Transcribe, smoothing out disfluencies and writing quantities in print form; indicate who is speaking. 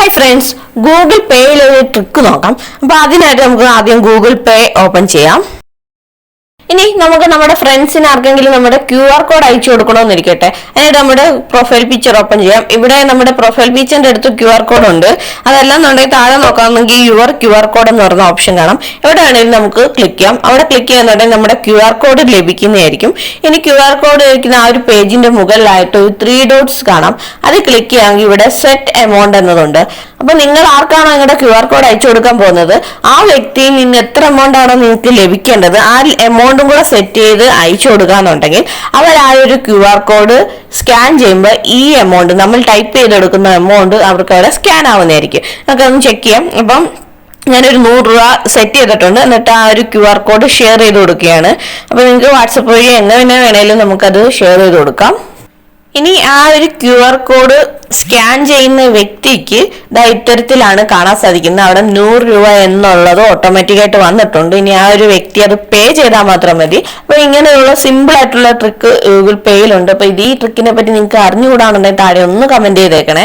Speaker 1: Hi friends, Google പേയിൽ ഒരു trick നോക്കാം. അപ്പൊ അതിനായിട്ട് നമുക്ക് ആദ്യം ഗൂഗിൾ പേ ഓപ്പൺ ചെയ്യാം. ഇനി നമുക്ക് നമ്മുടെ ഫ്രണ്ട്സിന് ആർക്കെങ്കിലും നമ്മുടെ QR കോഡ് അയച്ചു കൊടുക്കണമെന്നിരിക്കട്ടെ. അതിനായിട്ട് നമ്മുടെ പ്രൊഫൈൽ പിക്ചർ ഓപ്പൺ ചെയ്യാം. ഇവിടെ നമ്മുടെ പ്രൊഫൈൽ പിക്ചറിന്റെ അടുത്ത് QR കോഡ് ഉണ്ട്. അതെല്ലാം എന്നുണ്ടെങ്കിൽ താഴെ നോക്കാമെങ്കിൽ യുവർ QR കോഡ് എന്ന് പറയുന്ന ഓപ്ഷൻ കാണാം. എവിടെ വേണമെങ്കിലും നമുക്ക് ക്ലിക്ക് ചെയ്യാം. അവിടെ ക്ലിക്ക് ചെയ്യുന്നുണ്ടെങ്കിൽ നമ്മുടെ QR കോഡ് ലഭിക്കുന്നതായിരിക്കും. ഇനി QR കോഡ് ലഭിക്കുന്ന ആ ഒരു പേജിന്റെ മുകളിലായിട്ട് ഒരു 3 ഡോട്ട്സ് കാണാം. അത് ക്ലിക്ക് ചെയ്യാമെങ്കിൽ ഇവിടെ സെറ്റ് എമൗണ്ട് എന്നതുണ്ട്. അപ്പൊ നിങ്ങൾ ആർക്കാണോ നിങ്ങളുടെ QR കോഡ് അയച്ചു കൊടുക്കാൻ പോകുന്നത് ആ വ്യക്തിയിൽ നിന്ന് എത്ര എമൗണ്ട് ആണോ നിങ്ങൾക്ക് ലഭിക്കേണ്ടത് ആ എമൗണ്ടും കൂടെ സെറ്റ് ചെയ്ത് അയച്ചു കൊടുക്കാന്നുണ്ടെങ്കിൽ അവർ ആ ഒരു QR കോഡ് സ്കാൻ ചെയ്യുമ്പോൾ ഈ എമൗണ്ട് നമ്മൾ ടൈപ്പ് ചെയ്തെടുക്കുന്ന എമൗണ്ട് അവർക്ക് അവിടെ സ്കാൻ ആവുന്നതായിരിക്കും. നമുക്കൊന്ന് ചെക്ക് ചെയ്യാം. അപ്പം ഞാനൊരു 100 രൂപ സെറ്റ് ചെയ്തിട്ടുണ്ട്. എന്നിട്ട് ആ ഒരു QR കോഡ് ഷെയർ ചെയ്ത് കൊടുക്കുകയാണ്. അപ്പൊ നിങ്ങൾക്ക് വാട്സപ്പ് വഴി എങ്ങനെ വേണേലും നമുക്കത് ഷെയർ ചെയ്ത് കൊടുക്കാം. ഇനി ആ ഒരു QR കോഡ് സ്കാൻ ചെയ്യുന്ന വ്യക്തിക്ക് ഇത്തരത്തിലാണ് കാണാൻ സാധിക്കുന്നത്. അവിടെ 100 രൂപ എന്നുള്ളത് ഓട്ടോമാറ്റിക് ആയിട്ട് വന്നിട്ടുണ്ട്. ഇനി ആ ഒരു വ്യക്തി അത് പേ ചെയ്താൽ മാത്രം മതി. അപ്പൊ ഇങ്ങനെയുള്ള സിമ്പിൾ ആയിട്ടുള്ള ട്രിക്ക് ഗൂഗിൾ പേയിലുണ്ട്. അപ്പൊ ഈ ട്രിക്കിനെ പറ്റി നിങ്ങൾക്ക് അറിഞ്ഞുകൂടാന്നുണ്ടെങ്കിൽ താഴെ ഒന്ന് കമന്റ് ചെയ്തേക്കണേ.